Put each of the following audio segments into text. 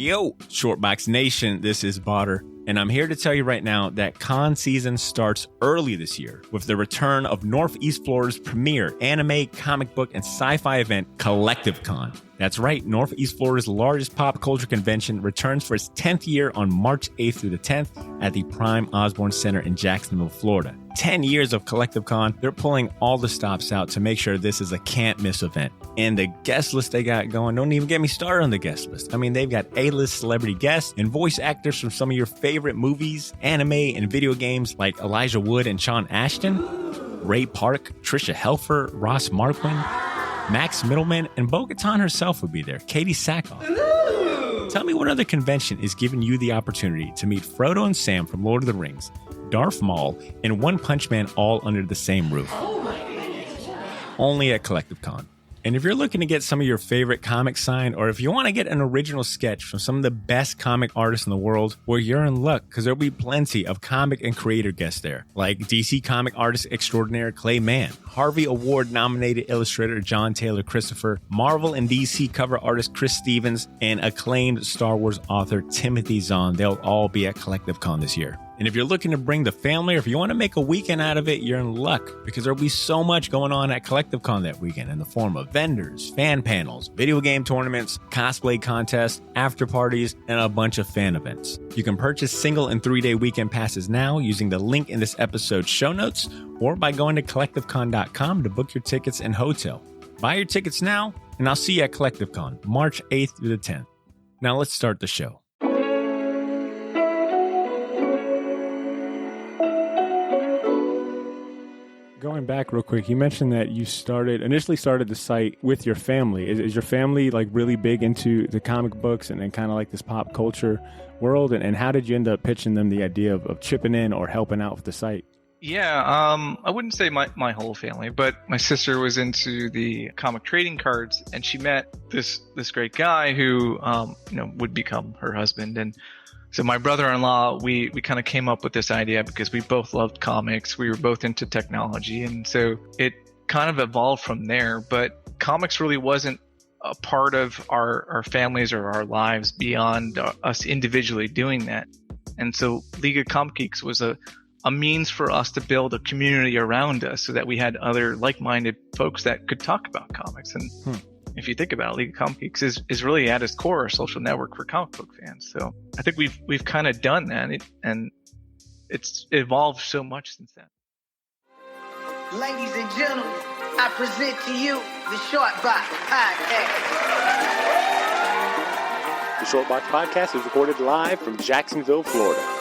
Yo, Shortbox Nation, this is Botter, and I'm here to tell you right now that con season starts early this year with the return of Northeast Florida's premier anime, comic book, and sci-fi event, Collective Con. That's right, Northeast Florida's largest pop culture convention returns for its 10th year on March 8th through the 10th at the Prime Osborne Center in Jacksonville, Florida. 10 years of Collective Con, they're pulling all the stops out to make sure this is a can't-miss event. And the guest list they got going, don't even get me started on the guest list. I mean, they've got A-list celebrity guests and voice actors from some of your favorite movies, anime, and video games like Elijah Wood and Sean Ashton, Ray Park, Trisha Helfer, Ross Marquand, Max Middleman, and Bo-Katan herself will be there, Katie Sackhoff. Tell me what other convention is giving you the opportunity to meet Frodo and Sam from Lord of the Rings, Darth Maul, and One Punch Man all under the same roof. Only at Collective Con. And if you're looking to get some of your favorite comics signed, or if you want to get an original sketch from some of the best comic artists in the world, well, you're in luck, because there'll be plenty of comic and creator guests there, like DC comic artist extraordinaire Clay Mann, Harvey Award-nominated illustrator John Taylor Christopher, Marvel and DC cover artist Chris Stevens, and acclaimed Star Wars author Timothy Zahn. They'll all be at Collective Con this year. And if you're looking to bring the family, or if you want to make a weekend out of it, you're in luck, because there'll be so much going on at Collective Con that weekend in the form of vendors, fan panels, video game tournaments, cosplay contests, after parties, and a bunch of fan events. You can purchase single and 3-day weekend passes now using the link in this episode's show notes, or by going to collectivecon.com to book your tickets and hotel. Buy your tickets now, and I'll see you at Collective Con, March 8th through the 10th. Now let's start the show. Going back real quick, you mentioned that you initially started the site with your family. Is your family like really big into the comic books and kind of like this pop culture world? And how did you end up pitching them the idea of chipping in or helping out with the site? Yeah, I wouldn't say my whole family, but my sister was into the comic trading cards, and she met this great guy who would become her husband. And so my brother-in-law, we kind of came up with this idea because we both loved comics. We were both into technology. And so it kind of evolved from there. But comics really wasn't a part of our families or our lives beyond us individually doing that. And so League of Comic Geeks was a means for us to build a community around us so that we had other like-minded folks that could talk about comics. And if you think about it, League of Comic Geeks is really at its core a social network for comic book fans. So I think we've kind of done that, and it's evolved so much since then. Ladies and gentlemen, I present to you the Shortbox Podcast. The Shortbox Podcast is recorded live from Jacksonville, Florida.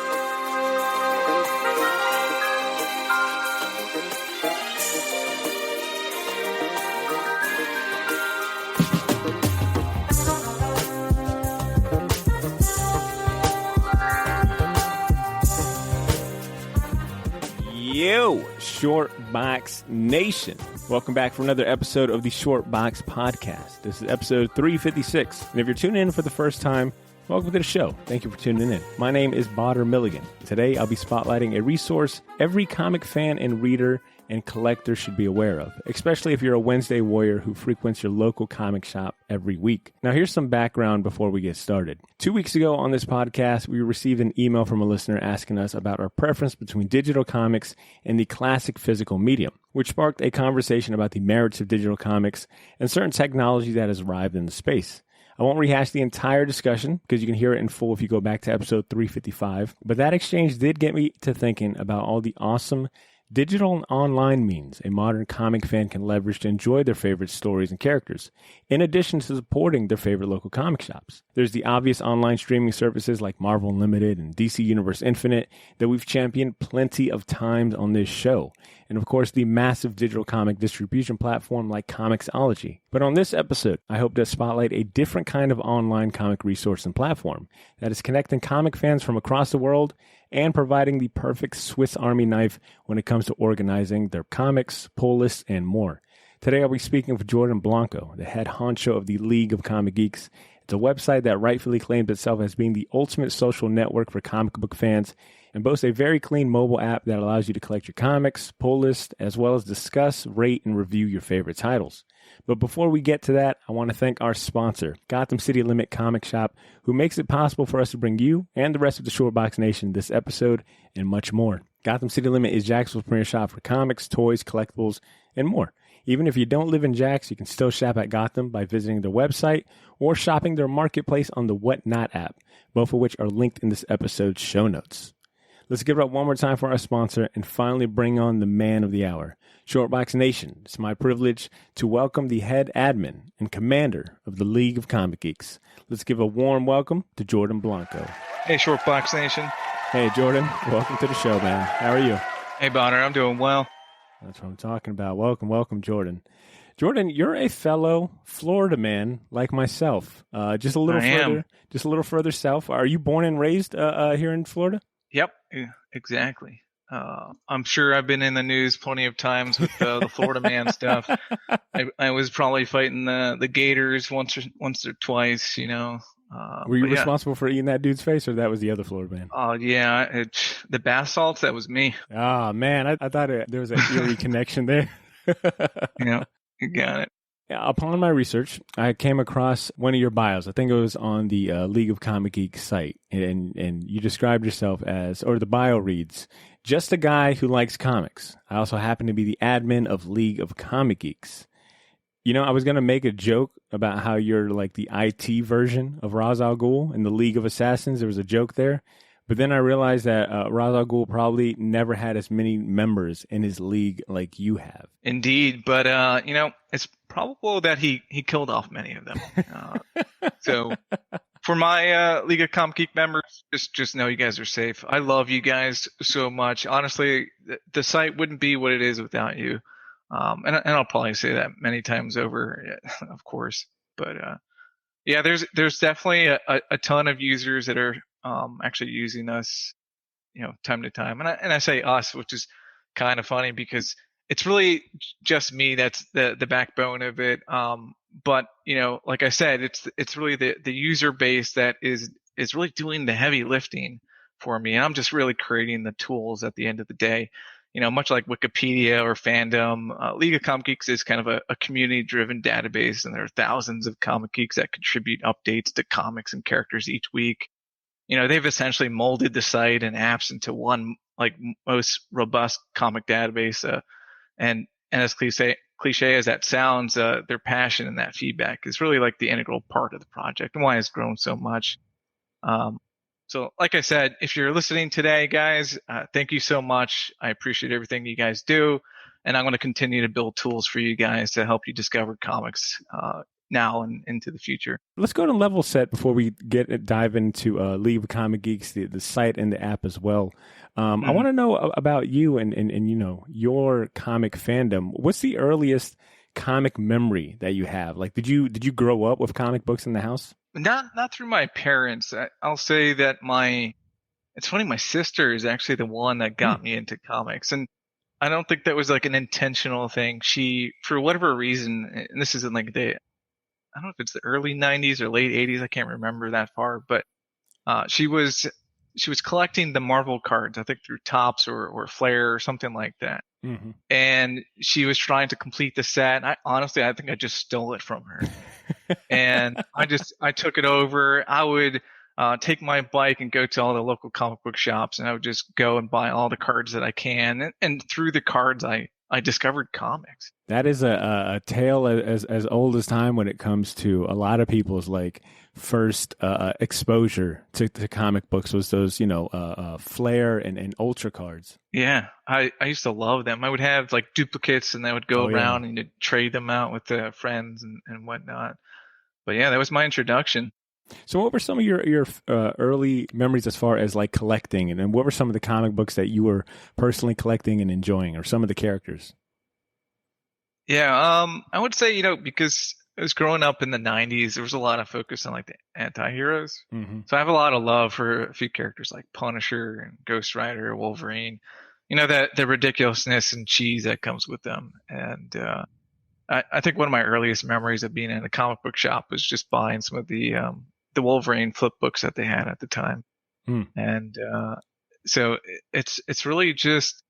Yo, Shortbox Nation. Welcome back for another episode of the Shortbox Podcast. This is episode 356. And if you're tuning in for the first time, welcome to the show. Thank you for tuning in. My name is Botter Milligan. Today, I'll be spotlighting a resource every comic fan and reader and collector should be aware of, especially if you're a Wednesday warrior who frequents your local comic shop every week. Now, here's some background before we get started. 2 weeks ago on this podcast, we received an email from a listener asking us about our preference between digital comics and the classic physical medium, which sparked a conversation about the merits of digital comics and certain technology that has arrived in the space. I won't rehash the entire discussion because you can hear it in full if you go back to episode 355, but that exchange did get me to thinking about all the awesome digital and online means a modern comic fan can leverage to enjoy their favorite stories and characters, in addition to supporting their favorite local comic shops. There's the obvious online streaming services like Marvel Unlimited and DC Universe Infinite that we've championed plenty of times on this show, and of course the massive digital comic distribution platform like Comixology. But on this episode, I hope to spotlight a different kind of online comic resource and platform that is connecting comic fans from across the world and providing the perfect Swiss Army knife when it comes to organizing their comics, pull lists, and more. Today I'll be speaking with Jordan Blanco, the head honcho of the League of Comic Geeks. It's a website that rightfully claims itself as being the ultimate social network for comic book fans and boasts a very clean mobile app that allows you to collect your comics, pull lists, as well as discuss, rate, and review your favorite titles. But before we get to that, I want to thank our sponsor, Gotham City Limit Comic Shop, who makes it possible for us to bring you and the rest of the Shortbox Nation this episode and much more. Gotham City Limit is Jacksonville's premier shop for comics, toys, collectibles, and more. Even if you don't live in Jax, you can still shop at Gotham by visiting their website or shopping their marketplace on the Whatnot app, both of which are linked in this episode's show notes. Let's give it up one more time for our sponsor and finally bring on the man of the hour, Shortbox Nation. It's my privilege to welcome the head admin and commander of the League of Comic Geeks. Let's give a warm welcome to Jordan Blanco. Hey, Shortbox Nation. Hey, Jordan. Welcome to the show, man. How are you? Hey, Bonner. I'm doing well. That's what I'm talking about. Welcome, Jordan. Jordan, you're a fellow Florida man like myself. Just a little further south. Are you born and raised here in Florida? Yep, exactly. I'm sure I've been in the news plenty of times with the Florida man stuff. I was probably fighting the Gators once or twice, you know. Were you responsible for eating that dude's face, or that was the other Florida man? Oh, yeah. The bath salts, that was me. Oh, man. I thought there was an eerie connection there. Yeah, you got it. Upon my research, I came across one of your bios. I think it was on the League of Comic Geeks site. And you described yourself as, or the bio reads, just a guy who likes comics. I also happen to be the admin of League of Comic Geeks. You know, I was going to make a joke about how you're like the IT version of Ra's al Ghul in the League of Assassins. There was a joke there. But then I realized that Ra's al Ghul probably never had as many members in his league like you have. Indeed. But, you know, it's probable that he killed off many of them. So for my League of Comic Geek members, just know you guys are safe. I love you guys so much. Honestly, the site wouldn't be what it is without you. And I'll probably say that many times over, of course. But yeah, there's definitely a ton of users that are actually using us, you know, time to time. And I say us, which is kind of funny because it's really just me that's the backbone of it. But you know, like I said, it's really the user base that is really doing the heavy lifting for me, and I'm just really creating the tools at the end of the day. You know, much like Wikipedia or fandom, League of Comic Geeks is kind of a community-driven database, and there are thousands of comic geeks that contribute updates to comics and characters each week. You know, they've essentially molded the site and apps into one, like, most robust comic database. And as cliche as that sounds, their passion and that feedback is really like the integral part of the project and why it's grown so much. So like I said, if you're listening today, guys, thank you so much. I appreciate everything you guys do. And I'm going to continue to build tools for you guys to help you discover comics now and into the future. Let's go to level set before we dive into League of Comic Geeks, the site and the app as well. I want to know about you and you know, your comic fandom. What's the earliest comic memory that you have? Like, did you grow up with comic books in the house? Not through my parents. I'll say that it's funny, my sister is actually the one that got me into comics. And I don't think that was like an intentional thing. She, for whatever reason, and this isn't like I don't know if it's the early 90s or late 80s. I can't remember that far, but she was collecting the Marvel cards, I think through Topps or Flair or something like that. Mm-hmm. And she was trying to complete the set. I think I just stole it from her. And I took it over. I would take my bike and go to all the local comic book shops, and I would just go and buy all the cards that I can. And through the cards, I discovered comics. That is a tale as old as time when it comes to a lot of people's like first exposure to comic books was those, you know, Flair and Ultra cards. Yeah, I used to love them. I would have like duplicates, and I would go around and trade them out with friends and whatnot. But yeah, that was my introduction. So what were some of your early memories as far as like collecting, and what were some of the comic books that you were personally collecting and enjoying, or some of the characters? Yeah, I would say, you know, because I was growing up in the 90s, there was a lot of focus on like the anti-heroes. Mm-hmm. So I have a lot of love for a few characters like Punisher and Ghost Rider, Wolverine, you know, the ridiculousness and cheese that comes with them. And I think one of my earliest memories of being in a comic book shop was just buying some of the Wolverine flip books that they had at the time. And So it's really just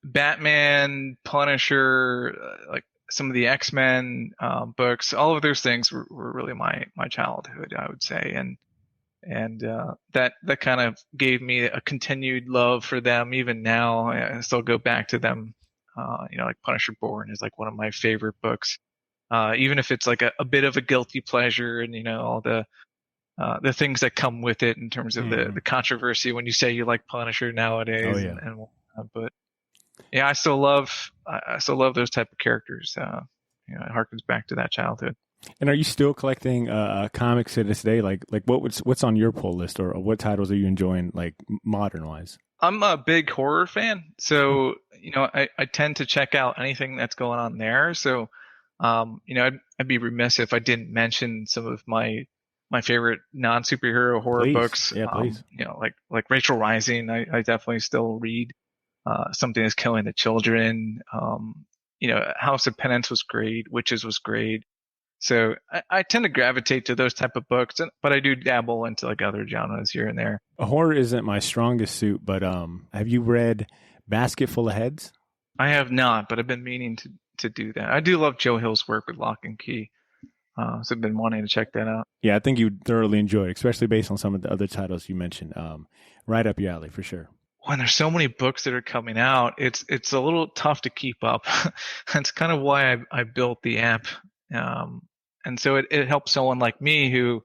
Batman, Punisher, like some of the X-Men books. All of those things were really my childhood, I would say, and that kind of gave me a continued love for them. Even now, I still go back to them. Like Punisher Born is like one of my favorite books. Even if it's like a bit of a guilty pleasure, and all the things that come with it in terms of the controversy when you say you like Punisher nowadays, Oh, yeah. and whatnot. But yeah, I still love those type of characters. It harkens back to that childhood. And are you still collecting comics to this day? Like what's on your pull list, or what titles are you enjoying, like modern wise? I'm a big horror fan, so I tend to check out anything that's going on there. So, I'd be remiss if I didn't mention some of my favorite non-superhero horror Please. books. Yeah, please. Like Rachel Rising, I definitely still read. Something is Killing the Children. House of Penance was great. Witches was great. So I tend to gravitate to those type of books, but I do dabble into like other genres here and there. Horror isn't my strongest suit, but have you read Basket Full of Heads? I have not, but I've been meaning to do that. I do love Joe Hill's work with Lock and Key, so I've been wanting to check that out. Yeah, I think you'd thoroughly enjoy it, especially based on some of the other titles you mentioned. Right up your alley for sure. When there's so many books that are coming out, it's a little tough to keep up. That's kind of why I built the app. And so it helps someone like me who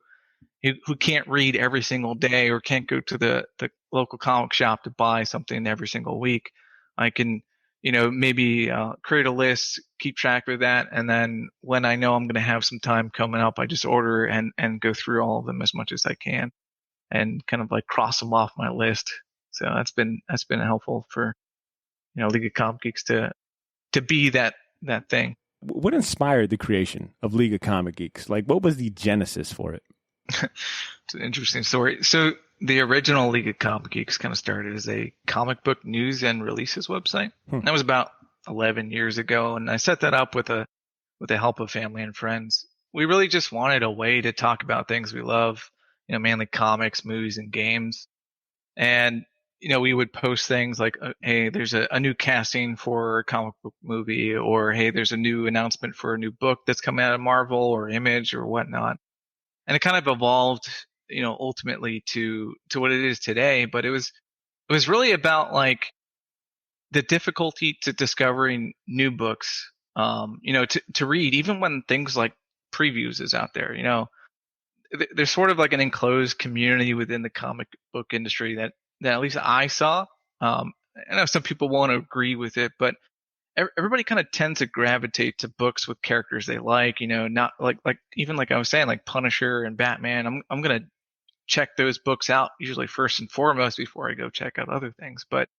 can't read every single day or can't go to the local comic shop to buy something every single week. I can, maybe create a list, keep track of that, and then when I know I'm going to have some time coming up, I just order and go through all of them as much as I can, and kind of like cross them off my list. So that's been helpful for League of Comic Geeks to be that thing. What inspired the creation of League of Comic Geeks? Like, what was the genesis for it? It's an interesting story. So the original League of Comic Geeks kind of started as a comic book news and releases website. That was about 11 years ago, and I set that up with the help of family and friends. We really just wanted a way to talk about things we love, mainly comics, movies, and games. And we would post things like, hey, there's a new casting for a comic book movie, or hey, there's a new announcement for a new book that's coming out of Marvel or Image or whatnot. And it kind of evolved, ultimately to what it is today. But it was really about like the difficulty to discovering new books, to read, even when things like previews is out there. There's sort of like an enclosed community within the comic book industry that at least I saw. I know some people won't agree with it, but everybody kind of tends to gravitate to books with characters they like, not like even like I was saying, like Punisher and Batman. I'm going to check those books out usually first and foremost before I go check out other things. But,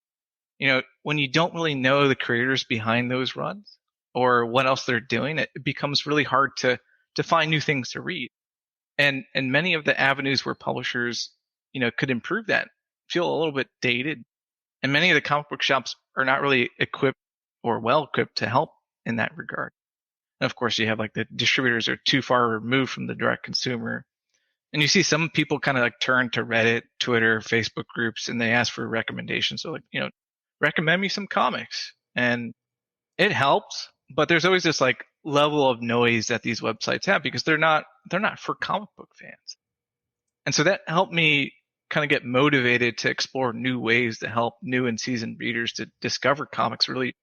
when you don't really know the creators behind those runs or what else they're doing, it becomes really hard to find new things to read. And many of the avenues where publishers, could improve that feel a little bit dated. And many of the comic book shops are not really equipped or well equipped to help in that regard. And of course, you have like the distributors are too far removed from the direct consumer. And you see some people kind of like turn to Reddit, Twitter, Facebook groups, and they ask for recommendations. So like, recommend me some comics. And it helps, but there's always this like level of noise that these websites have because they're not for comic book fans. And so that helped me kind of get motivated to explore new ways to help new and seasoned readers to discover comics really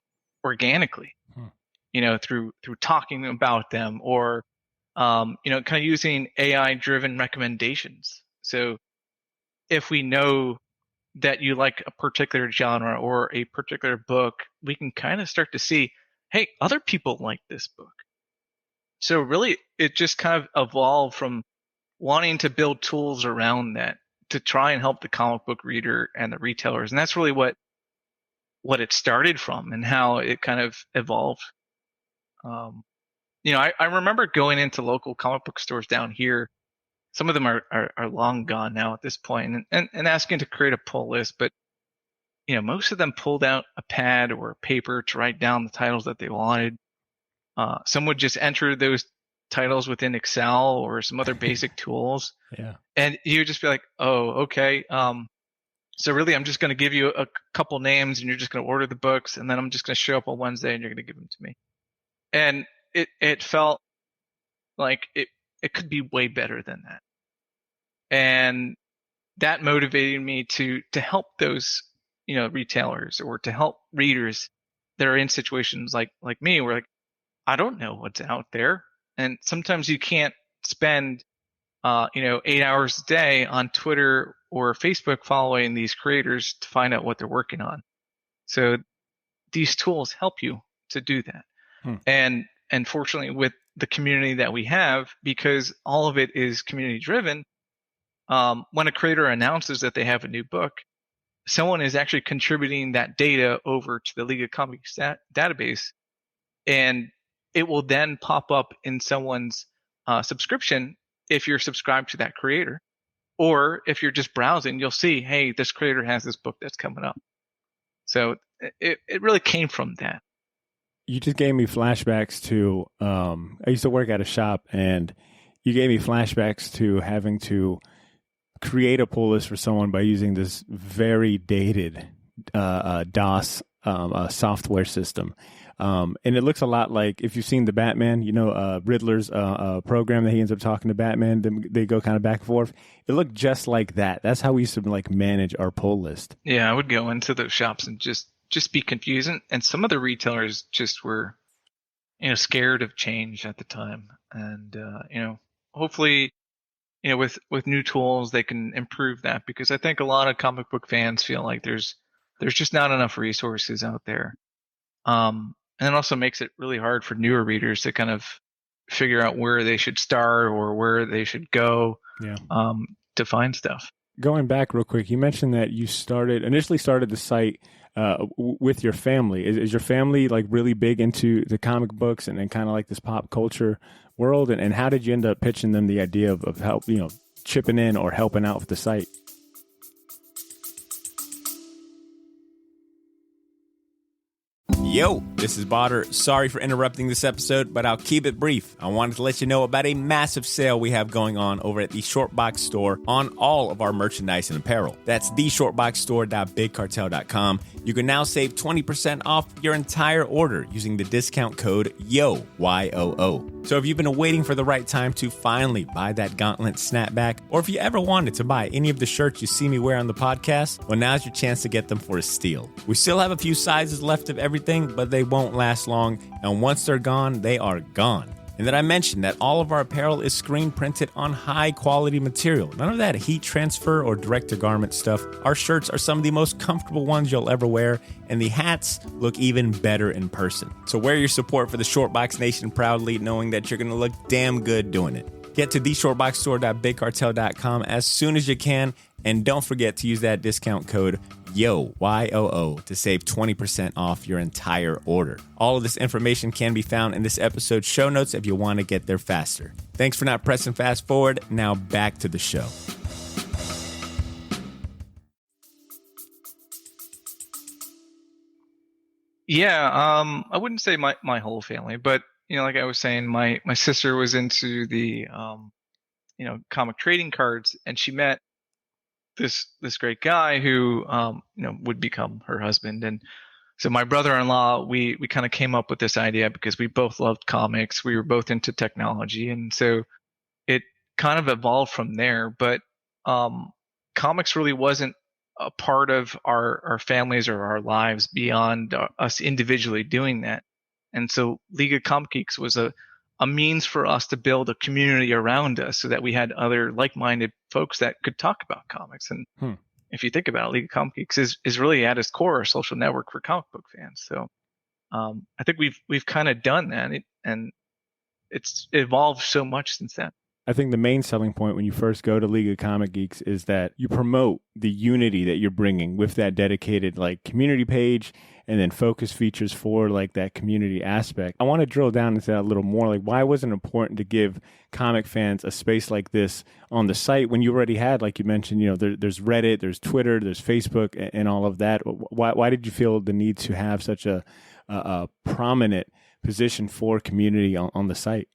organically, through talking about them or, kind of using AI driven recommendations. So if we know that you like a particular genre or a particular book, we can kind of start to see, hey, other people like this book. So really, it just kind of evolved from wanting to build tools around that to try and help the comic book reader and the retailers. And that's really what it started from and how it kind of evolved. I remember going into local comic book stores down here. Some of them are long gone now at this point, and asking to create a pull list. But, most of them pulled out a pad or a paper to write down the titles that they wanted. Some would just enter those titles within Excel or some other basic tools. Yeah. And you would just be like, oh, okay. So really, I'm just going to give you a couple names, and you're just going to order the books, and then I'm just going to show up on Wednesday, and you're going to give them to me. And it felt like it could be way better than that. And that motivated me to help those, retailers, or to help readers that are in situations like me, where like, I don't know what's out there. And sometimes you can't spend 8 hours a day on Twitter or Facebook following these creators to find out what they're working on. So these tools help you to do that. And fortunately, with the community that we have, because all of it is community driven, when a creator announces that they have a new book, someone is actually contributing that data over to the League of Comics database, and it will then pop up in someone's subscription if you're subscribed to that creator. Or if you're just browsing, you'll see, hey, this creator has this book that's coming up. So it really came from that. You just gave me flashbacks to, I used to work at a shop, and you gave me flashbacks to having to create a pull list for someone by using this very dated DOS software system. And it looks a lot like, if you've seen the Batman, Riddler's program that he ends up talking to Batman, then they go kind of back and forth. It looked just like that. That's how we used to like manage our pull list. Yeah, I would go into those shops and just be confused. And some of the retailers just were, scared of change at the time. And, hopefully, with new tools, they can improve that, because I think a lot of comic book fans feel like there's just not enough resources out there. And it also makes it really hard for newer readers to kind of figure out where they should start or where they should go to find stuff. Going back real quick, you mentioned that you initially started the site with your family. Is your family like really big into the comic books and kind of like this pop culture world? And how did you end up pitching them the idea of help, chipping in or helping out with the site? Yo, this is Botter. Sorry for interrupting this episode, but I'll keep it brief. I wanted to let you know about a massive sale we have going on over at the Shortbox Store on all of our merchandise and apparel. That's theshortboxstore.bigcartel.com. You can now save 20% off your entire order using the discount code YO, Y-O-O. So if you've been waiting for the right time to finally buy that gauntlet snapback, or if you ever wanted to buy any of the shirts you see me wear on the podcast, well, now's your chance to get them for a steal. We still have a few sizes left of everything, but they won't last long, and once they're gone, they are gone. And then I mentioned that all of our apparel is screen printed on high quality material. None of that heat transfer or direct to garment stuff. Our shirts are some of the most comfortable ones you'll ever wear, and the hats look even better in person. So wear your support for the Shortbox Nation proudly, knowing that you're going to look damn good doing it. Get to theshortboxstore.bigcartel.com as soon as you can, and don't forget to use that discount code YO, Y-O-O, to save 20% off your entire order. All of this information can be found in this episode's show notes if you want to get there faster. Thanks for not pressing fast forward. Now back to the show. Yeah, I wouldn't say my whole family, but like I was saying, my sister was into the comic trading cards, and she met this great guy who would become her husband. And so my brother-in-law, we kind of came up with this idea because we both loved comics. We were both into technology, and so it kind of evolved from there. But comics really wasn't a part of our families or our lives beyond us individually doing that. And so League of Comic Geeks was a means for us to build a community around us so that we had other like-minded folks that could talk about comics. And if you think about it, League of Comic Geeks is really at its core a social network for comic book fans. So I think we've kind of done that, and it's evolved so much since then. I think the main selling point when you first go to League of Comic Geeks is that you promote the unity that you're bringing with that dedicated like community page and then focus features for like that community aspect. I want to drill down into that a little more. Like, why was it important to give comic fans a space like this on the site when you already had, like you mentioned, there's Reddit, there's Twitter, there's Facebook, and all of that? Why did you feel the need to have such a prominent position for community on the site?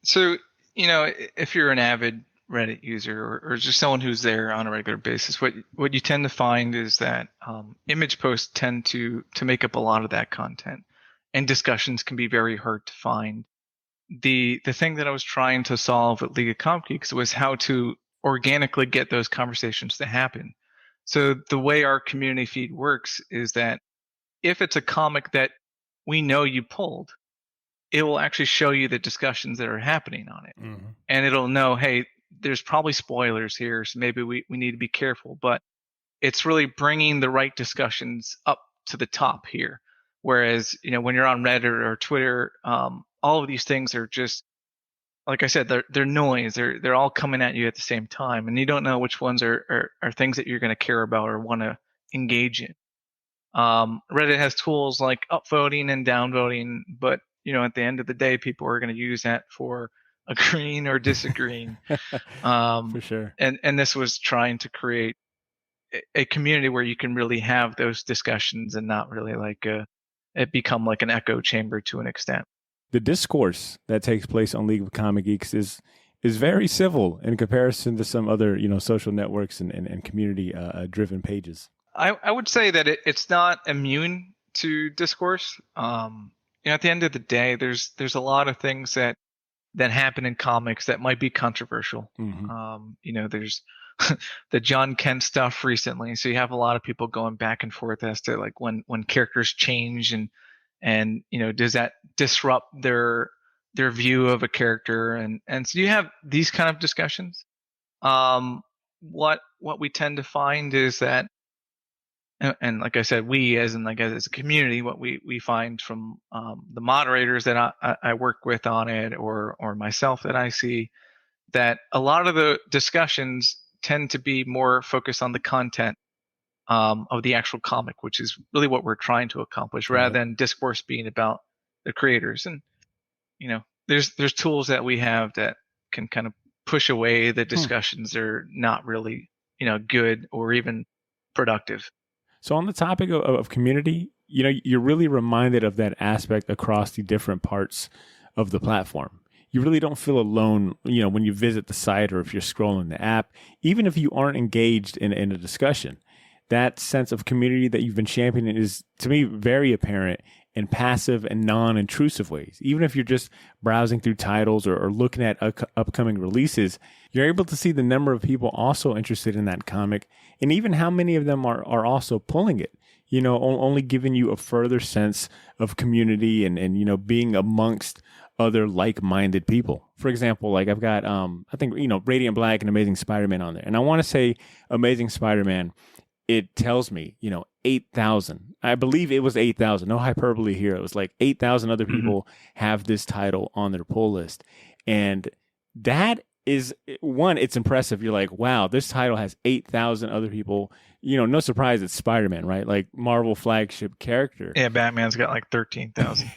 So, if you're an avid Reddit user or just someone who's there on a regular basis, what you tend to find is that image posts tend to make up a lot of that content, and discussions can be very hard to find. The thing that I was trying to solve at League of Comic Geeks was how to organically get those conversations to happen. So the way our community feed works is that if it's a comic that we know you pulled, it will actually show you the discussions that are happening on it. Mm-hmm. And it'll know, hey, there's probably spoilers here, so maybe we need to be careful. But it's really bringing the right discussions up to the top here. Whereas, when you're on Reddit or Twitter, all of these things are just, like I said, they're noise. They're all coming at you at the same time, and you don't know which ones are things that you're going to care about or want to engage in. Reddit has tools like upvoting and downvoting, but at the end of the day, people are going to use that for agreeing or disagreeing. For sure. And this was trying to create a community where you can really have those discussions and not really it become like an echo chamber to an extent. The discourse that takes place on League of Comic Geeks is very civil in comparison to some other, social networks and community driven pages. I would say that it's not immune to discourse. At the end of the day, there's a lot of things that happen in comics that might be controversial. Mm-hmm. There's the John Kent stuff recently, so you have a lot of people going back and forth as to like when characters change and does that disrupt their view of a character, and so you have these kind of discussions. What we tend to find is that, and like I said, we as a community, what we find from the moderators that I work with on it, or myself that I see, that a lot of the discussions tend to be more focused on the content of the actual comic, which is really what we're trying to accomplish, rather than discourse being about the creators. And there's tools that we have that can kind of push away the discussions that are not really good or even productive. So on the topic of community, you're really reminded of that aspect across the different parts of the platform. You really don't feel alone, when you visit the site or if you're scrolling the app, even if you aren't engaged in a discussion. That sense of community that you've been championing is, to me, very apparent in passive and non-intrusive ways. Even if you're just browsing through titles or looking at upcoming releases, you're able to see the number of people also interested in that comic, and even how many of them are also pulling it. Only giving you a further sense of community and being amongst other like-minded people. For example, like I've got, I think, Radiant Black and Amazing Spider-Man on there. And I want to say Amazing Spider-Man, it tells me, 8,000. I believe it was 8,000. No hyperbole here. It was like 8,000 other people have this title on their pull list. And that is, one, it's impressive. You're like, wow, this title has 8,000 other people. No surprise it's Spider-Man, right? Like Marvel flagship character. Yeah, Batman's got like 13,000.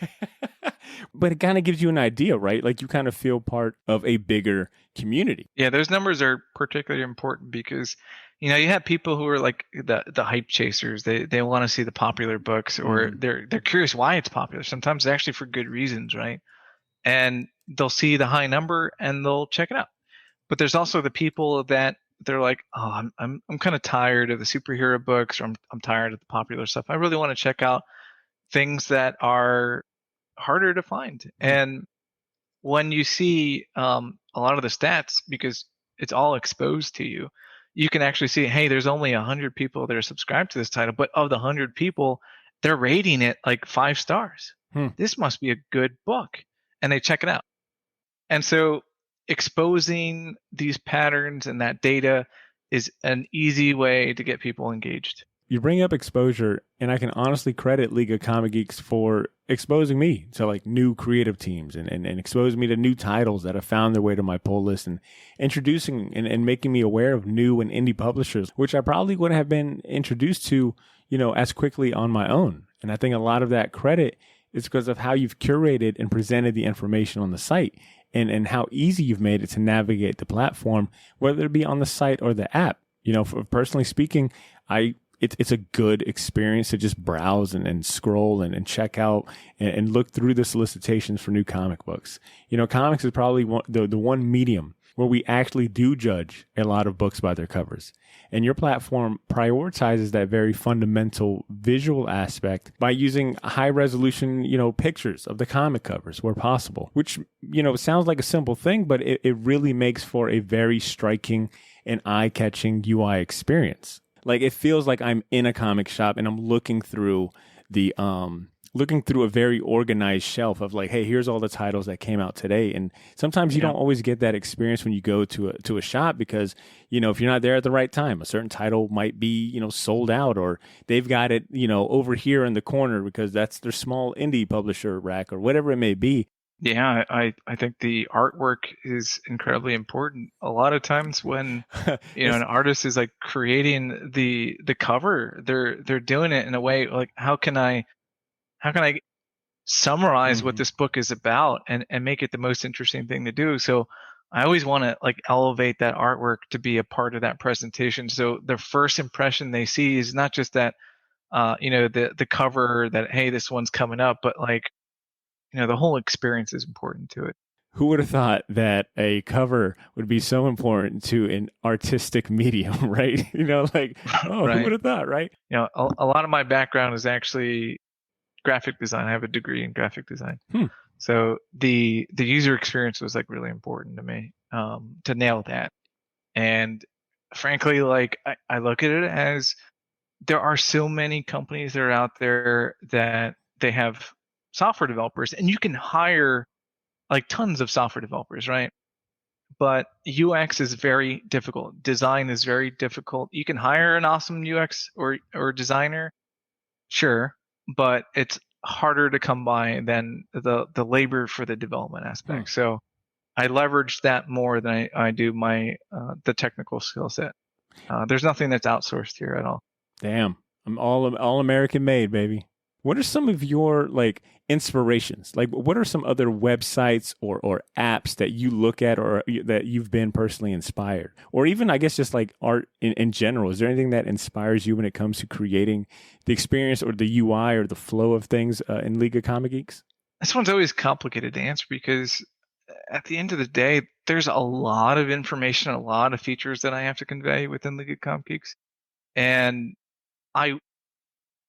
But it kind of gives you an idea, right? Like you kind of feel part of a bigger community. Yeah, those numbers are particularly important because, you have people who are like the hype chasers. They want to see the popular books, or they're curious why it's popular. Sometimes actually for good reasons, right? And they'll see the high number and they'll check it out. But there's also the people that they're like, oh, I'm kind of tired of the superhero books, or I'm tired of the popular stuff. I really want to check out things that are harder to find. And when you see a lot of the stats, because it's all exposed to you, you can actually see, hey, there's only 100 people that are subscribed to this title, but of the 100 people, they're rating it like 5 stars. This must be a good book. And they check it out. And so exposing these patterns and that data is an easy way to get people engaged. You bring up exposure, and I can honestly credit League of Comic Geeks for exposing me to like new creative teams and exposing me to new titles that have found their way to my pull list, and introducing and making me aware of new and indie publishers, which I probably wouldn't have been introduced to, as quickly on my own. And I think a lot of that credit is because of how you've curated and presented the information on the site, and how easy you've made it to navigate the platform, whether it be on the site or the app. For personally speaking, it's a good experience to just browse and scroll and check out and look through the solicitations for new comic books. Comics is probably the one medium where we actually do judge a lot of books by their covers. And your platform prioritizes that very fundamental visual aspect by using high resolution, pictures of the comic covers where possible, which, sounds like a simple thing, but it really makes for a very striking and eye-catching UI experience. Like, it feels like I'm in a comic shop and I'm looking through a very organized shelf of like, hey, here's all the titles that came out today. And sometimes you don't always get that experience when you go to a shop because, if you're not there at the right time, a certain title might be, sold out, or they've got it, over here in the corner because that's their small indie publisher rack or whatever it may be. Yeah, I think the artwork is incredibly important. A lot of times when an artist is like creating the cover, they're doing it in a way like how can I summarize what this book is about and make it the most interesting thing to do. So I always want to like elevate that artwork to be a part of that presentation. So the first impression they see is not just that the cover that, hey, this one's coming up, but like the whole experience is important to it. Who would have thought that a cover would be so important to an artistic medium, right? Right. Who would have thought, right? A lot of my background is actually graphic design. I have a degree in graphic design. So the user experience was like really important to me to nail that. And frankly, like I look at it as there are so many companies that are out there that they have software developers, and you can hire like tons of software developers, right? But UX is very difficult. Design is very difficult. You can hire an awesome UX or designer, sure, but it's harder to come by than the labor for the development aspect. So I leverage that more than I do my the technical skill set. There's nothing that's outsourced here at all. Damn, I'm all American made, baby. What are some of your like inspirations? Like, what are some other websites or apps that you look at or that you've been personally inspired? Or even, I guess, just like art in general. Is there anything that inspires you when it comes to creating the experience or the UI or the flow of things in League of Comic Geeks? This one's always complicated to answer because at the end of the day, there's a lot of information, a lot of features that I have to convey within League of Comic Geeks. And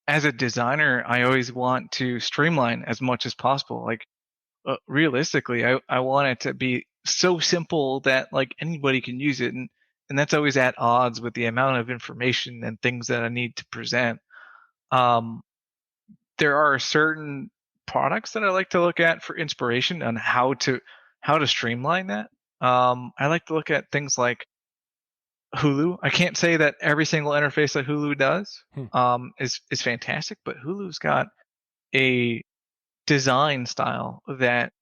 as a designer, I always want to streamline as much as possible. Like realistically, I want it to be so simple that like anybody can use it. And that's always at odds with the amount of information and things that I need to present. There are certain products that I like to look at for inspiration on how to streamline that. I like to look at things like Hulu. I can't say that every single interface that Hulu does is fantastic, but Hulu's got a design style that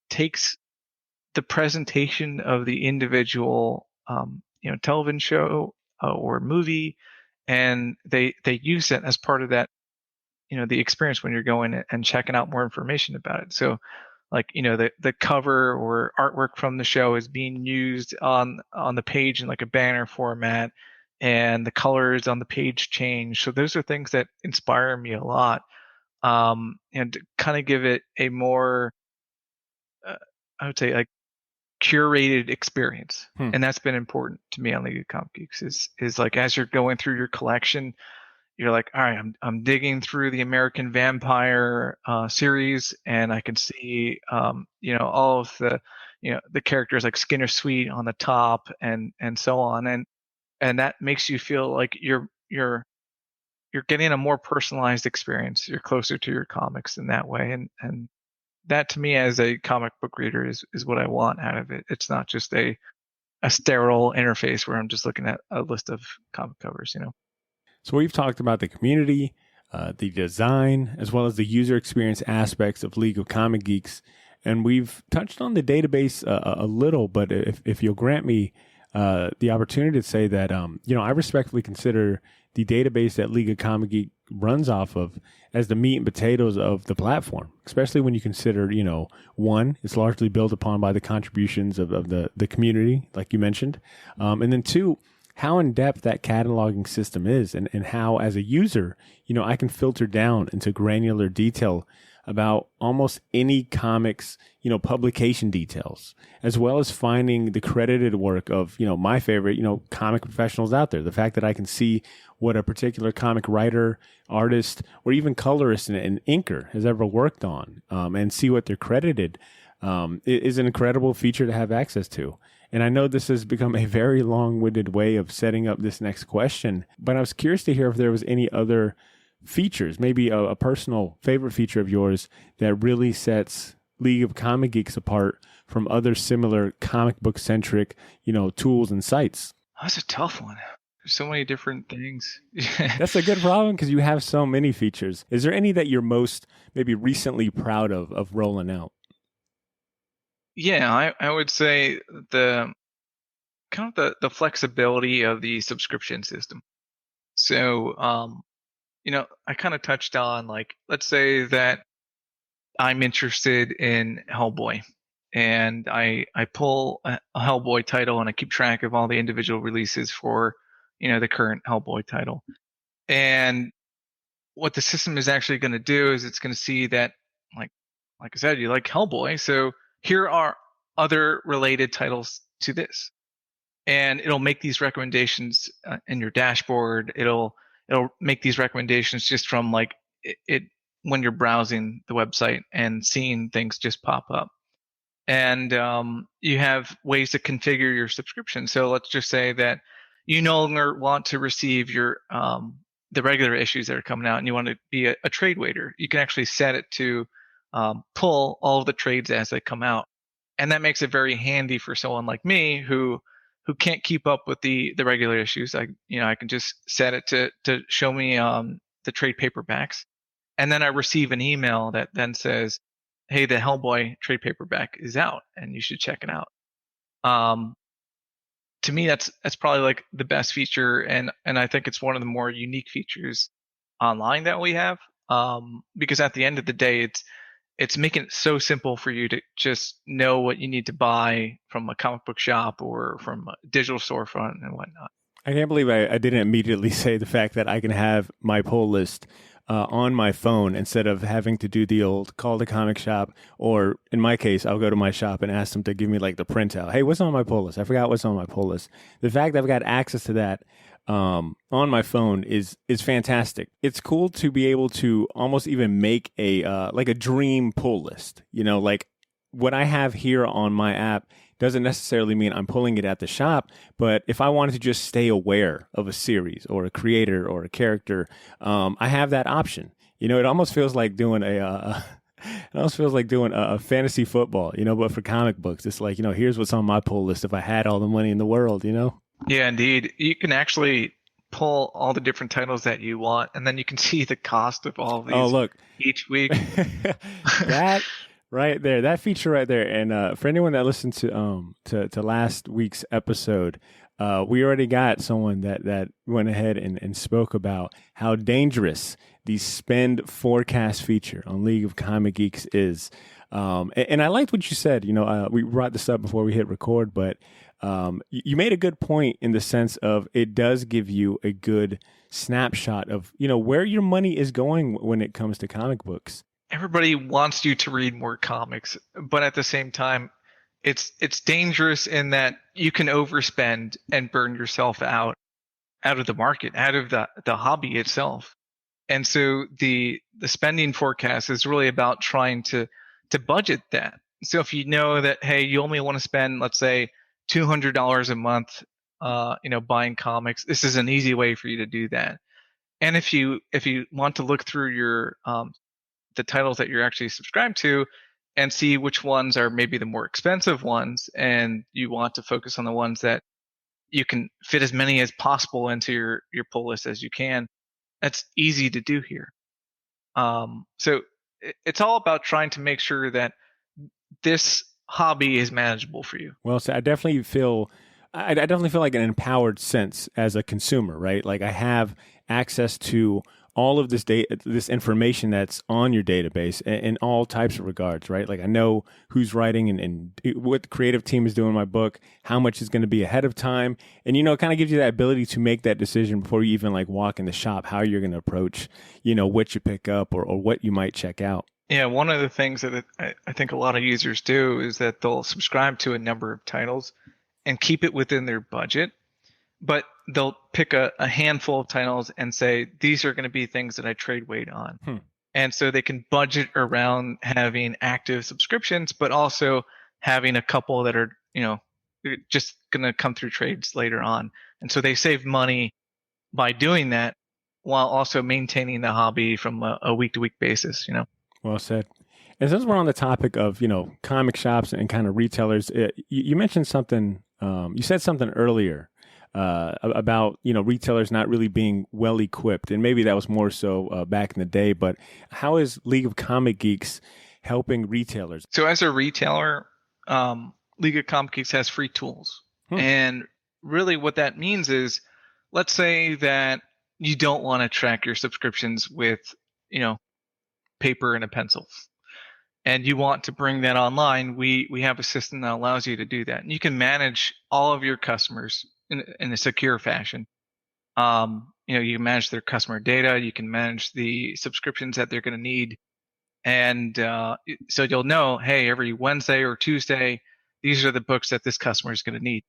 takes the presentation of the individual television show or movie, and they use it as part of that the experience when you're going and checking out more information about it. So like the cover or artwork from the show is being used on the page in like a banner format, and the colors on the page change. So those are things that inspire me a lot, and to kind of give it a more I would say like curated experience. And that's been important to me on League of Comic Geeks is like as you're going through your collection, you're like, all right, I'm digging through the American Vampire series, and I can see all of the the characters like Skinner Sweet on the top and so on, and that makes you feel like you're getting a more personalized experience. You're closer to your comics in that way, and that to me as a comic book reader is what I want out of it. It's not just a sterile interface where I'm just looking at a list of comic covers, So we've talked about the community, the design, as well as the user experience aspects of League of Comic Geeks. And we've touched on the database a little, but if you'll grant me the opportunity to say that, I respectfully consider the database that League of Comic Geek runs off of as the meat and potatoes of the platform, especially when you consider, one, it's largely built upon by the contributions of the community, like you mentioned. And then two, how in depth that cataloging system is and how as a user, I can filter down into granular detail about almost any comics, publication details, as well as finding the credited work of, my favorite, comic professionals out there. The fact that I can see what a particular comic writer, artist, or even colorist and inker has ever worked on, and see what they're credited, is an incredible feature to have access to. And I know this has become a very long-winded way of setting up this next question, but I was curious to hear if there was any other features, maybe a personal favorite feature of yours that really sets League of Comic Geeks apart from other similar comic book centric, tools and sites. That's a tough one. There's so many different things. That's a good problem because you have so many features. Is there any that you're most maybe recently proud of rolling out? Yeah, I would say the the flexibility of the subscription system. So, I kind of touched on, like, let's say that I'm interested in Hellboy, and I pull a Hellboy title and I keep track of all the individual releases for, the current Hellboy title. And what the system is actually going to do is it's going to see that, like I said, you like Hellboy, so here are other related titles to this. And it'll make these recommendations in your dashboard. It'll make these recommendations just from like it when you're browsing the website and seeing things just pop up. And you have ways to configure your subscription. So let's just say that you no longer want to receive your the regular issues that are coming out, and you want to be a trade waiter. You can actually set it to pull all of the trades as they come out, and that makes it very handy for someone like me who can't keep up with the regular issues. I can just set it to show me the trade paperbacks, and then I receive an email that then says, hey, the Hellboy trade paperback is out and you should check it out. To me, that's probably like the best feature, and I think it's one of the more unique features online that we have, because at the end of the day, it's making it so simple for you to just know what you need to buy from a comic book shop or from a digital storefront and whatnot. I can't believe I didn't immediately say the fact that I can have my pull list on my phone instead of having to do the old call the comic shop, or in my case, I'll go to my shop and ask them to give me like the printout. Hey, what's on my pull list? I forgot what's on my pull list. The fact that I've got access to that on my phone is fantastic. It's cool to be able to almost even make a like a dream pull list. Like what I have here on my app doesn't necessarily mean I'm pulling it at the shop, but if I wanted to just stay aware of a series or a creator or a character, I have that option. It almost feels like doing a fantasy football, but for comic books. It's like, here's what's on my pull list if I had all the money in the world, Yeah, indeed. You can actually pull all the different titles that you want, and then you can see the cost of all of these look. each week. That right there, that feature right there. And for anyone that listened to last week's episode, we already got someone that went ahead and spoke about how dangerous the spend forecast feature on League of Comic Geeks is. And I liked what you said. We brought this up before we hit record, but you made a good point in the sense of it does give you a good snapshot of, where your money is going when it comes to comic books. Everybody wants you to read more comics, but at the same time, it's dangerous in that you can overspend and burn yourself out of the market, out of the hobby itself. And so the spending forecast is really about trying to budget that. So if you know that, hey, you only want to spend, let's say, $200 a month, buying comics, this is an easy way for you to do that. And if you want to look through your the titles that you're actually subscribed to and see which ones are maybe the more expensive ones, and you want to focus on the ones that you can fit as many as possible into your pull list as you can, that's easy to do here. So it's all about trying to make sure that this hobby is manageable for you. Well, so I definitely feel like an empowered sense as a consumer, right? Like I have access to all of this data, this information that's on your database in all types of regards, right? Like I know who's writing and what the creative team is doing in my book, how much is going to be ahead of time. And, it kind of gives you that ability to make that decision before you even like walk in the shop, how you're going to approach, what you pick up or what you might check out. Yeah, one of the things that I think a lot of users do is that they'll subscribe to a number of titles and keep it within their budget, but they'll pick a handful of titles and say, these are going to be things that I trade weight on. And so they can budget around having active subscriptions, but also having a couple that are, just going to come through trades later on. And so they save money by doing that while also maintaining the hobby from a week to week basis, Well said. And since we're on the topic of, comic shops and kind of retailers, you mentioned something, you said something earlier about, retailers not really being well equipped. And maybe that was more so back in the day, but how is League of Comic Geeks helping retailers? So as a retailer, League of Comic Geeks has free tools. And really what that means is, let's say that you don't want to track your subscriptions with, paper and a pencil, and you want to bring that online. We have a system that allows you to do that. And you can manage all of your customers in a secure fashion. You can manage their customer data. You can manage the subscriptions that they're going to need. And so you'll know, hey, every Wednesday or Tuesday, these are the books that this customer is going to need.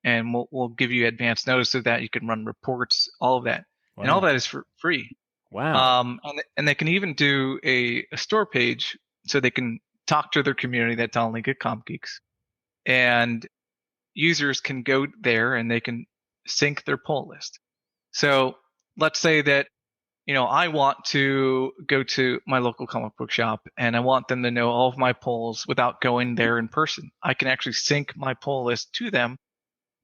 And we'll give you advance notice of that. You can run reports, all of that. Wow. And all that is for free. Wow. And they can even do a store page so they can talk to their community that's on League of Comic Geeks. And users can go there and they can sync their pull list. So let's say that, I want to go to my local comic book shop and I want them to know all of my polls without going there in person. I can actually sync my poll list to them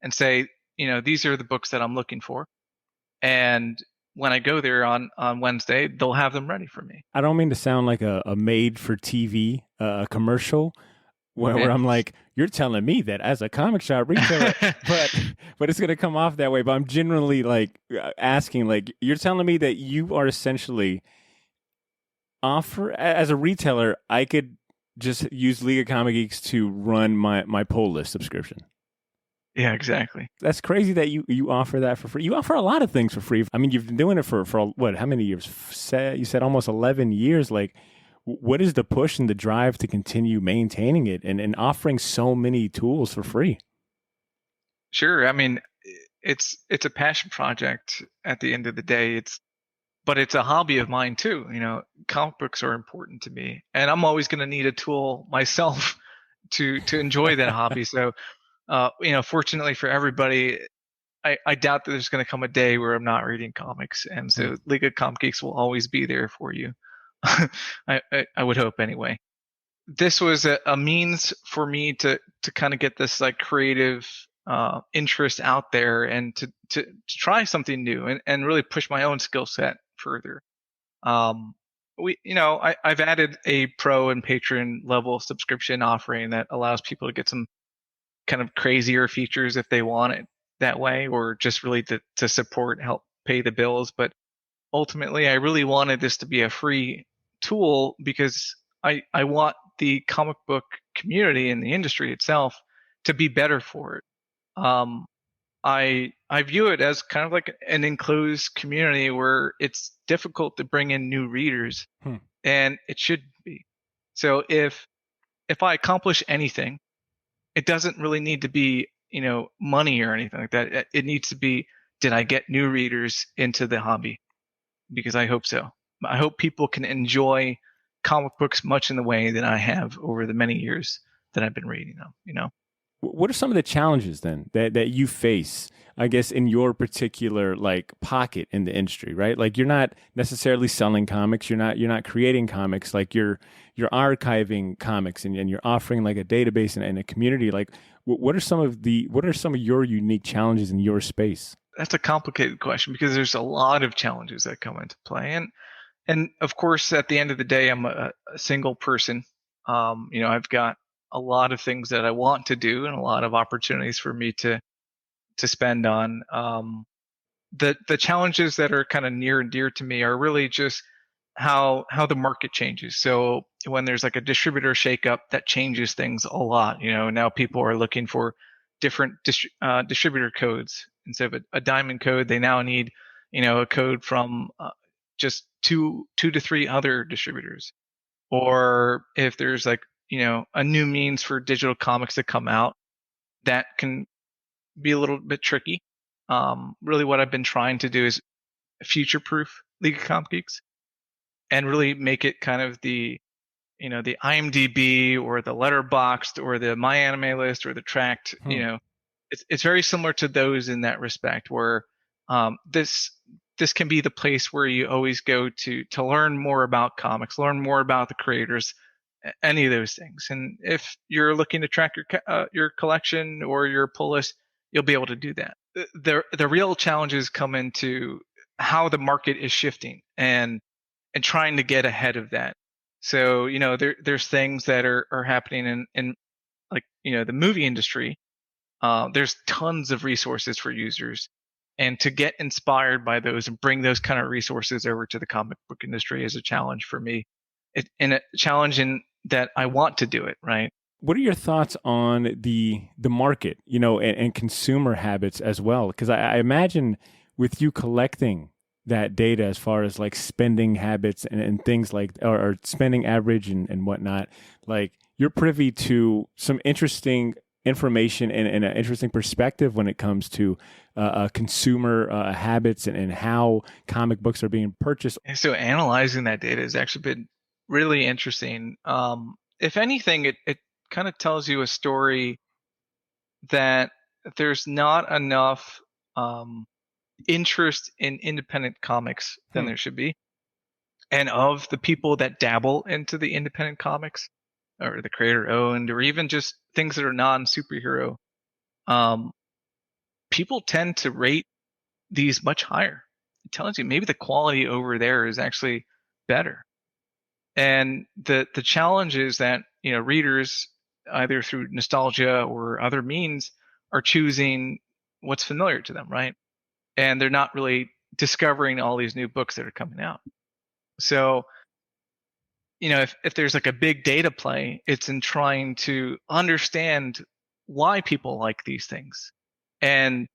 and say, these are the books that I'm looking for. And when I go there on Wednesday, they'll have them ready for me. I don't mean to sound like a made for TV commercial where I'm like, you're telling me that as a comic shop retailer, but it's going to come off that way. But I'm genuinely asking, you're telling me that you are essentially offer as a retailer, I could just use League of Comic Geeks to run my poll list subscription. Yeah, exactly. That's crazy that you offer that for free. You offer a lot of things for free. I mean, you've been doing it for what? How many years? You said almost 11 years. What is the push and the drive to continue maintaining it and offering so many tools for free? Sure. I mean, it's a passion project at the end of the day. But it's a hobby of mine too. Comic books are important to me, and I'm always going to need a tool myself to enjoy that hobby. So, fortunately for everybody, I doubt that there's going to come a day where I'm not reading comics, and so League of Comic Geeks will always be there for you. I would hope anyway. This was a means for me to kind of get this creative interest out there and to try something new and really push my own skill set further. I've added a pro and patron level subscription offering that allows people to get some kind of crazier features if they want it that way, or just really to support, help pay the bills. But ultimately, I really wanted this to be a free tool because I want the comic book community and the industry itself to be better for it. I view it as kind of like an enclosed community where it's difficult to bring in new readers, and it should be. So if I accomplish anything, it doesn't really need to be, money or anything like that. It needs to be, did I get new readers into the hobby? Because I hope so. I hope people can enjoy comic books much in the way that I have over the many years that I've been reading them, What are some of the challenges then that you face, I guess, in your particular pocket in the industry, right? You're not necessarily selling comics, you're not creating comics, you're archiving comics and you're offering a database and a community. What are some of your unique challenges in your space? That's a complicated question because there's a lot of challenges that come into play. And of course, at the end of the day, I'm a single person. I've got a lot of things that I want to do and a lot of opportunities for me to spend on. The challenges that are kind of near and dear to me are really just how the market changes. So when there's a distributor shakeup, that changes things a lot. Now people are looking for different distributor codes. Instead of a diamond code, they now need, a code from just two to three other distributors. or if there's like, a new means for digital comics to come out, that can be a little bit tricky. Really what I've been trying to do is future-proof League of Comic Geeks and really make it kind of the IMDb or the Letterboxd or the My Anime List or the Tracked. It's very similar to those in that respect, where this can be the place where you always go to learn more about comics, learn more about the creators, any of those things. And if you're looking to track your collection or your pull list, you'll be able to do that. The real challenges come into how the market is shifting and trying to get ahead of that. So, there's things that are happening in like, the movie industry. There's tons of resources for users, and to get inspired by those and bring those kind of resources over to the comic book industry is a challenge for me. And a challenge in that I want to do it, right? What are your thoughts on the market, and consumer habits as well? Because I imagine with you collecting that data as far as like spending habits and things like, or spending average and whatnot, like you're privy to some interesting information and an interesting perspective when it comes to consumer habits and how comic books are being purchased. And so analyzing that data has actually been really interesting. If anything, it kind of tells you a story that there's not enough interest in independent comics than there should be. And of the people that dabble into the independent comics or the creator owned or even just things that are non-superhero, people tend to rate these much higher. It tells you maybe the quality over there is actually better. And the challenge is that, readers either through nostalgia or other means are choosing what's familiar to them, right? And they're not really discovering all these new books that are coming out. So, if there's like a big data play, it's in trying to understand why people like these things and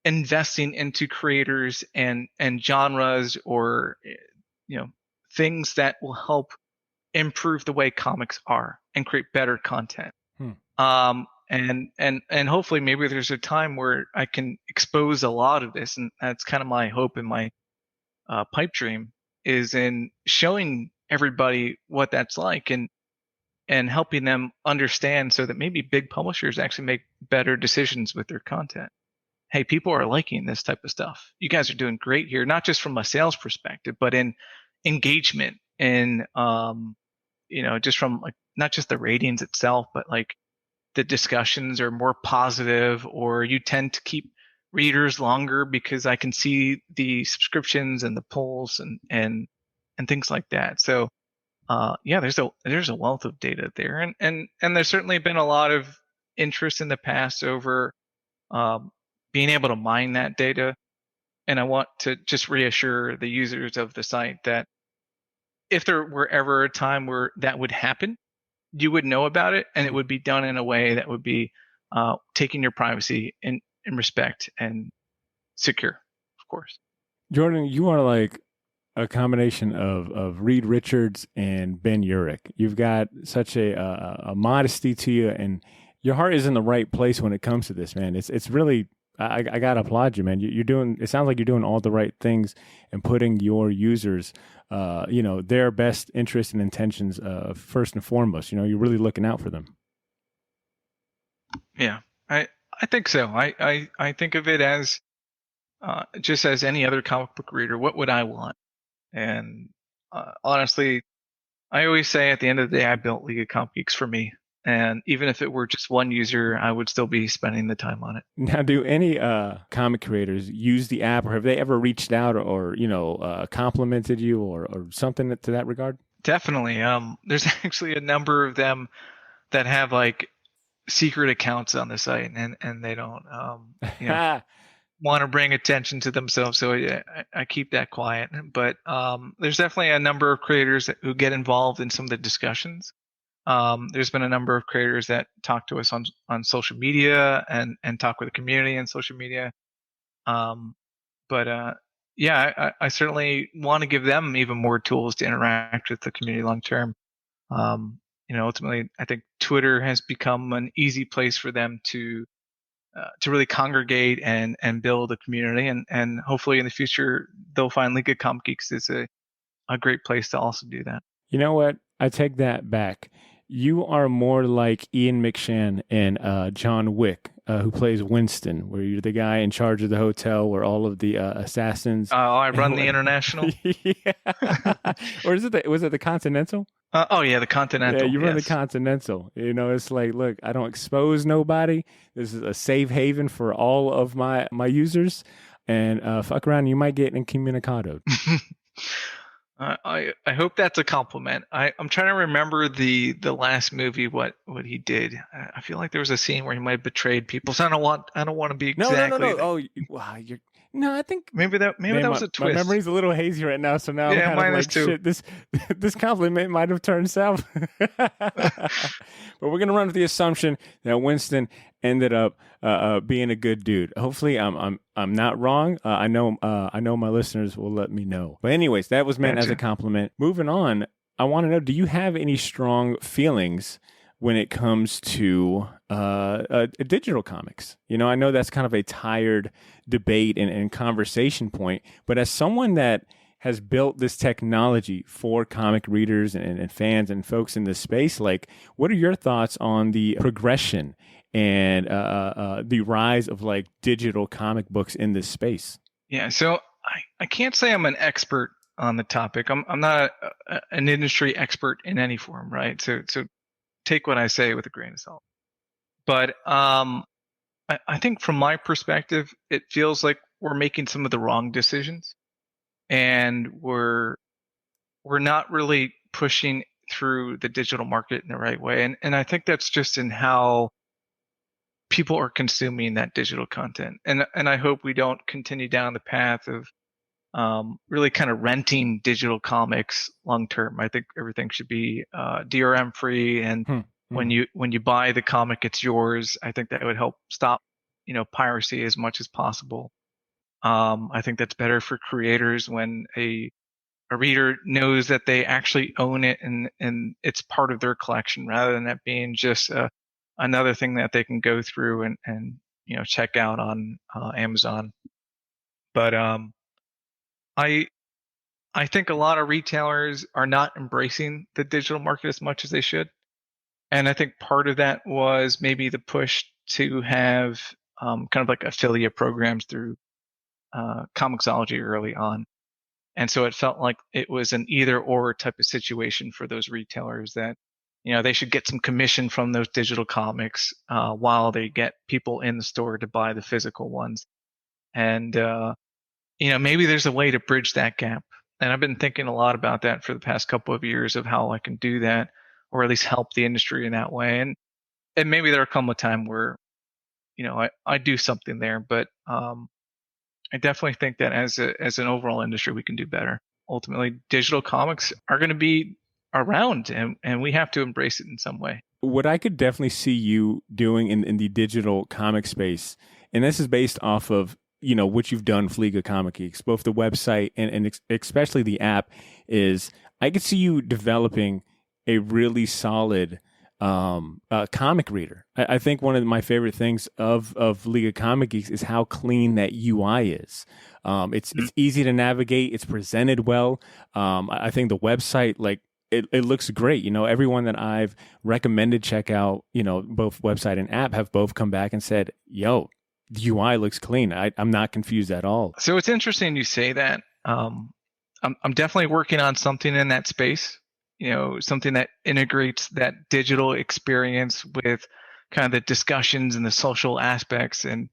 investing into creators and genres or, things that will help improve the way comics are and create better content. And hopefully maybe there's a time where I can expose a lot of this, and that's kind of my hope and my pipe dream, is in showing everybody what that's like and helping them understand so that maybe big publishers actually make better decisions with their content. Hey, people are liking this type of stuff. You guys are doing great here, not just from a sales perspective, but in engagement and just from like not just the ratings itself, but like the discussions are more positive, or you tend to keep readers longer because I can see the subscriptions and the polls and things like that. So there's a wealth of data there, and there's certainly been a lot of interest in the past over being able to mine that data. And I want to just reassure the users of the site that if there were ever a time where that would happen, you would know about it, and it would be done in a way that would be taking your privacy in respect and secure, of course. Jordan, you are like a combination of Reed Richards and Ben Urich. You've got such a modesty to you, and your heart is in the right place when it comes to this, man. It's really, I gotta applaud you, man. You're doing. It sounds like you're doing all the right things and putting your users, their best interest and intentions first and foremost. You're really looking out for them. Yeah, I think so. I think of it as just as any other comic book reader. What would I want? And honestly, I always say at the end of the day, I built League of Comic Geeks for me. And even if it were just one user, I would still be spending the time on it. Now, do any comic creators use the app, or have they ever reached out or complimented you or something to that regard? Definitely. There's actually a number of them that have like secret accounts on the site, and they don't want to bring attention to themselves. So I keep that quiet. But there's definitely a number of creators who get involved in some of the discussions. There's been a number of creators that talk to us on social media and talk with the community on social media. I certainly want to give them even more tools to interact with the community long term. Ultimately, I think Twitter has become an easy place for them to really congregate and build a community, and hopefully in the future they'll find League of Comic Geeks is a great place to also do that. You know what? I take that back. You are more like Ian McShane in John Wick, who plays Winston, where you're the guy in charge of the hotel where all of the assassins. I run the International. Yeah. Or was it the Continental? The Continental. Yeah, you run yes. the Continental. It's like, look, I don't expose nobody. This is a safe haven for all of my users. And fuck around, you might get incommunicado. I hope that's a compliment. I'm trying to remember the last movie what he did. I feel like there was a scene where he might have betrayed people. So I don't want to be exactly. No. Oh, wow, I think maybe that was a twist. My memory's a little hazy right now, so now I'm kind of like, shit, this compliment might have turned south. But we're gonna run with the assumption that Winston ended up being a good dude. Hopefully, I'm not wrong. I know my listeners will let me know. But anyways, that was meant as a compliment. Moving on, I want to know: do you have any strong feelings when it comes to digital comics? I know that's kind of a tired debate and conversation point, but as someone that has built this technology for comic readers and fans and folks in this space, like, what are your thoughts on the progression and the rise of like digital comic books in this space? Yeah, so I can't say I'm an expert on the topic. I'm not an industry expert in any form, right? So take what I say with a grain of salt. But I think from my perspective, it feels like we're making some of the wrong decisions, and we're not really pushing through the digital market in the right way. And I think that's just in how people are consuming that digital content. And I hope we don't continue down the path of really kind of renting digital comics long term. I think everything should be DRM free, and when you buy the comic, it's yours. I think that would help stop piracy as much as possible. I think that's better for creators when a reader knows that they actually own it and it's part of their collection, rather than that being just another thing that they can go through and check out on Amazon. But I think a lot of retailers are not embracing the digital market as much as they should. And I think part of that was maybe the push to have kind of like affiliate programs through Comixology early on. And so it felt like it was an either or type of situation for those retailers, that they should get some commission from those digital comics while they get people in the store to buy the physical ones. And maybe there's a way to bridge that gap. And I've been thinking a lot about that for the past couple of years, of how I can do that, or at least help the industry in that way. And maybe there'll come a time where, I do something there. But I definitely think that as an overall industry, we can do better. Ultimately, digital comics are going to be around, and we have to embrace it in some way. What I could definitely see you doing in the digital comic space, and this is based off of what you've done for League of Comic Geeks, both the website and especially the app, is I could see you developing a really solid comic reader. I think one of my favorite things of League of Comic Geeks is how clean that UI is. It's easy to navigate. It's presented well. I think the website, like, it looks great. Everyone that I've recommended check out, both website and app, have both come back and said, yo, the UI looks clean. I'm not confused at all. So it's interesting you say that. I'm definitely working on something in that space. Something that integrates that digital experience with kind of the discussions and the social aspects. And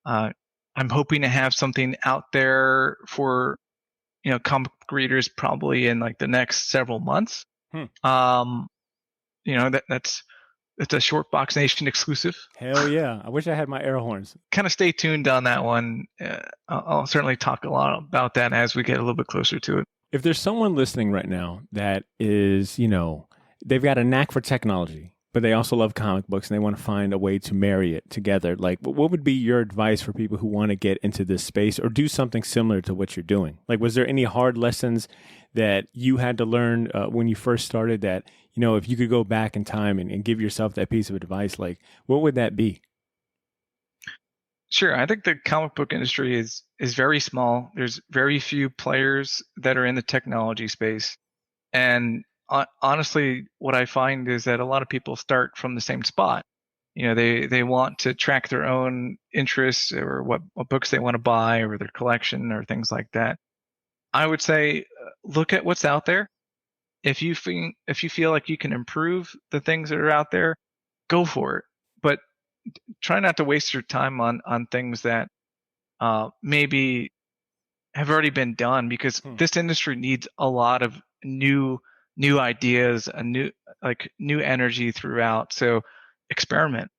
I'm hoping to have something out there for, comic readers probably in like the next several months. It's a Short Box Nation exclusive. Hell yeah. I wish I had my air horns. Kind of stay tuned on that one. I'll certainly talk a lot about that as we get a little bit closer to it. If there's someone listening right now that is, they've got a knack for technology, but they also love comic books and they want to find a way to marry it together. Like, what would be your advice for people who want to get into this space or do something similar to what you're doing? Like, was there any hard lessons that you had to learn when you first started that, you know, if you could go back in time and give yourself that piece of advice, like, what would that be? Sure. I think the comic book industry is very small. There's very few players that are in the technology space. And honestly, what I find is that a lot of people start from the same spot. You know, they want to track their own interests or what books they want to buy or their collection or things like that. I would say look at what's out there. If you feel like you can improve the things that are out there, go for it. But try not to waste your time on things that maybe have already been done, because this industry needs a lot of new ideas, new energy throughout. So experiment.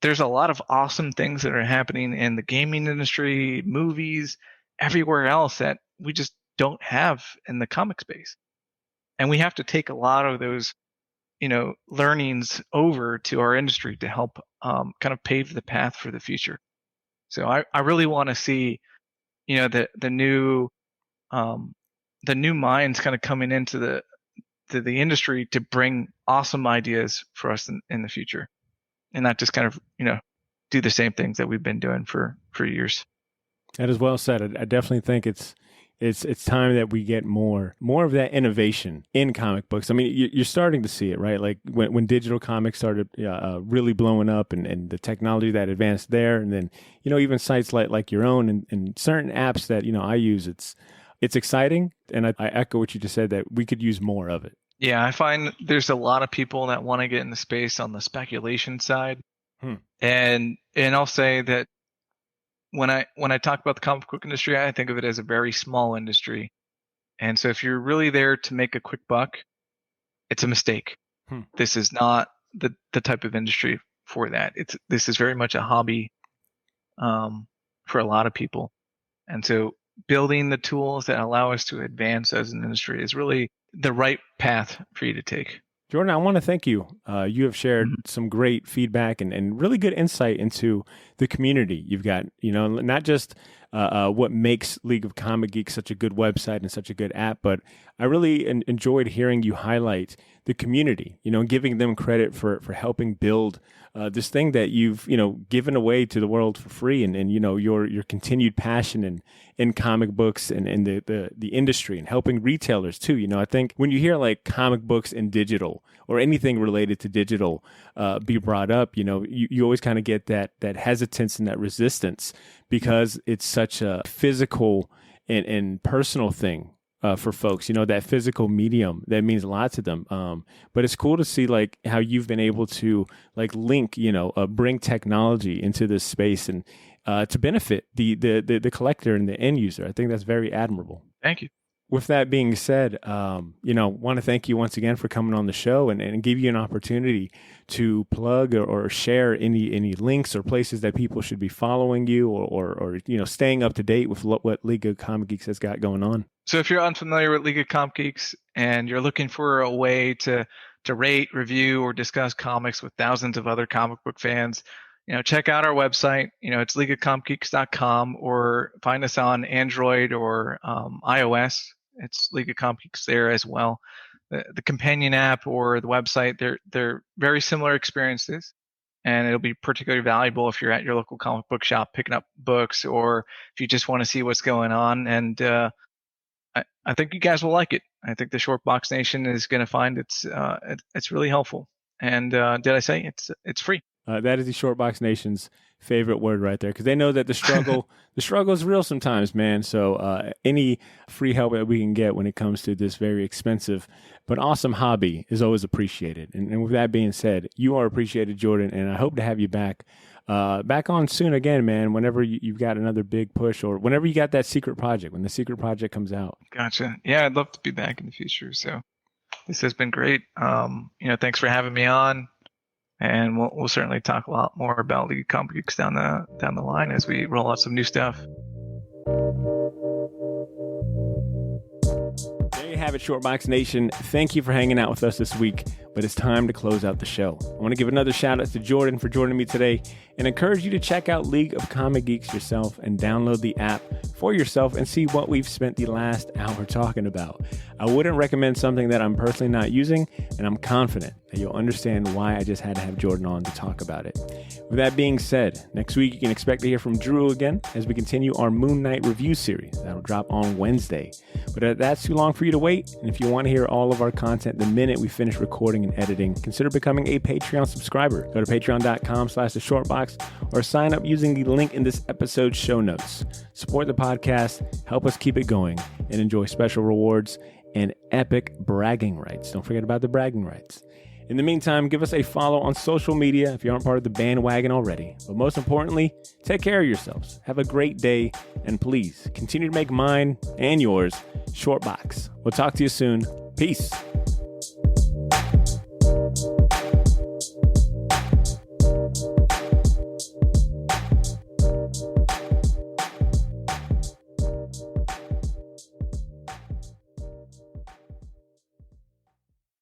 There's a lot of awesome things that are happening in the gaming industry, movies, everywhere else that we just don't have in the comic space. And we have to take a lot of those, you know, learnings over to our industry to help kind of pave the path for the future. So I really want to see, you know, the new minds kind of coming into the industry to bring awesome ideas for us in the future, and not just kind of, you know, do the same things that we've been doing for years. That is well said. I definitely think it's time that we get more of that innovation in comic books. I mean, you're starting to see it, right? Like when digital comics started really blowing up and the technology that advanced there, and then, you know, even sites like your own and certain apps that, you know, I use, it's exciting. And I echo what you just said, that we could use more of it. Yeah, I find there's a lot of people that want to get in the space on the speculation side. And I'll say that when I talk about the comic book industry, I think of it as a very small industry. And so if you're really there to make a quick buck, it's a mistake. This is not the type of industry for that. This is very much a hobby for a lot of people. And so building the tools that allow us to advance as an industry is really the right path for you to take. Jordan, I want to thank you. You have shared some great feedback and really good insight into the community you've got, you know, not just what makes League of Comic Geeks such a good website and such a good app, but I really enjoyed hearing you highlight the community, you know, giving them credit for helping build this thing that you've, you know, given away to the world for free, and you know, your continued passion in comic books and the industry and helping retailers too. You know, I think when you hear like comic books and digital or anything related to digital be brought up, you know, you always kind of get that hesitance and that resistance, because it's such a physical and personal thing for folks, you know, that physical medium that means a lot to them. But it's cool to see like how you've been able to like link, you know, bring technology into this space and to benefit the collector and the end user. I think that's very admirable. Thank you. With that being said, you know, want to thank you once again for coming on the show and give you an opportunity to plug or share any links or places that people should be following you or you know, staying up to date with what League of Comic Geeks has got going on. So if you're unfamiliar with League of Comic Geeks and you're looking for a way to rate, review, or discuss comics with thousands of other comic book fans, you know, check out our website. You know, it's leagueofcomicgeeks.com, or find us on Android or iOS. It's League of Comic Geeks there as well. The companion app or the website, they're very similar experiences, and it'll be particularly valuable if you're at your local comic book shop picking up books, or if you just want to see what's going on. And I think you guys will like it. I think the Short Box Nation is going to find it's really helpful. And did I say it's free? That is the Short Box Nation's favorite word right there, because they know that the struggle is real sometimes, man. So any free help that we can get when it comes to this very expensive but awesome hobby is always appreciated. And with that being said, you are appreciated, Jordan, and I hope to have you back on soon again, man, whenever you've got another big push, or whenever you got that secret project, when the secret project comes out. Gotcha. Yeah, I'd love to be back in the future. So this has been great. You know, thanks for having me on. And we'll certainly talk a lot more about League of Comic Geeks down the line as we roll out some new stuff. There you have it, Shortbox Nation. Thank you for hanging out with us this week. but it's time to close out the show. I want to give another shout out to Jordan for joining me today and encourage you to check out League of Comic Geeks yourself and download the app for yourself and see what we've spent the last hour talking about. I wouldn't recommend something that I'm personally not using, and I'm confident that you'll understand why I just had to have Jordan on to talk about it. With that being said, next week you can expect to hear from Drew again as we continue our Moon Knight review series. That'll drop on Wednesday. But if that's too long for you to wait, and if you want to hear all of our content the minute we finish recording and editing, consider becoming a Patreon subscriber. Go to patreon.com/theshortbox or sign up using the link in this episode's show notes. Support the podcast, help us keep it going, and enjoy special rewards and epic bragging rights. Don't forget about the bragging rights. In the meantime, give us a follow on social media if you aren't part of the bandwagon already. But most importantly, take care of yourselves. Have a great day, and please continue to make mine and yours Short Box. We'll talk to you soon. Peace.